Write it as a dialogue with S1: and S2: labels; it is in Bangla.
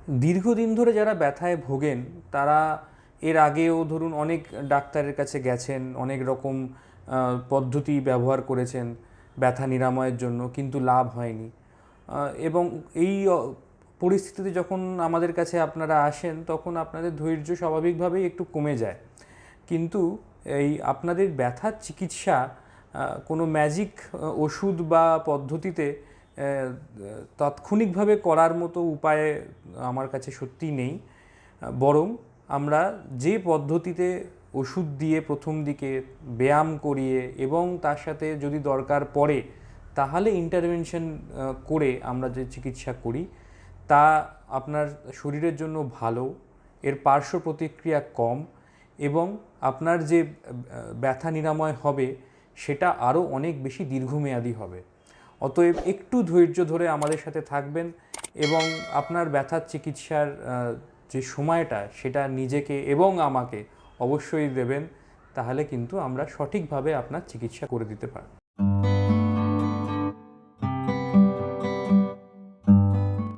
S1: দীর্ঘদিন ধরে যারা ব্যথায় ভোগেন তারা এর আগেও ধরুন অনেক ডাক্তারের কাছে গেছেন, অনেক রকম পদ্ধতি ব্যবহার করেছেন ব্যথা নিরাময়ের জন্য, কিন্তু লাভ হয়নি। এবং এই পরিস্থিতিতে যখন আমাদের কাছে আপনারা আসেন তখন আপনাদের ধৈর্য স্বাভাবিকভাবেই একটু কমে যায়। কিন্তু এই আপনাদের ব্যথার চিকিৎসা কোনো ম্যাজিক ওষুধ বা পদ্ধতিতে তাৎক্ষণিকভাবে করার মতো উপায় আমার কাছে সত্যিই নেই। বরং আমরা যে পদ্ধতিতে ওষুধ দিয়ে প্রথম দিকে ব্যায়াম করিয়ে এবং তার সাথে যদি দরকার পড়ে তাহলে ইন্টারভেনশন করে আমরা যে চিকিৎসা করি তা আপনার শরীরের জন্য ভালো, এর পার্শ্ব প্রতিক্রিয়া কম এবং আপনার যে ব্যথা নিরাময় হবে সেটা আরও অনেক বেশি দীর্ঘমেয়াদী হবে। অতএব একটু ধৈর্য ধরে আমাদের সাথে থাকবেন এবং আপনার ব্যথার চিকিৎসার যে সময়টা সেটা নিজেকে এবং আমাকে অবশ্যই দেবেন, তাহলে কিন্তু আমরা সঠিকভাবে আপনার চিকিৎসা করে দিতে পারব।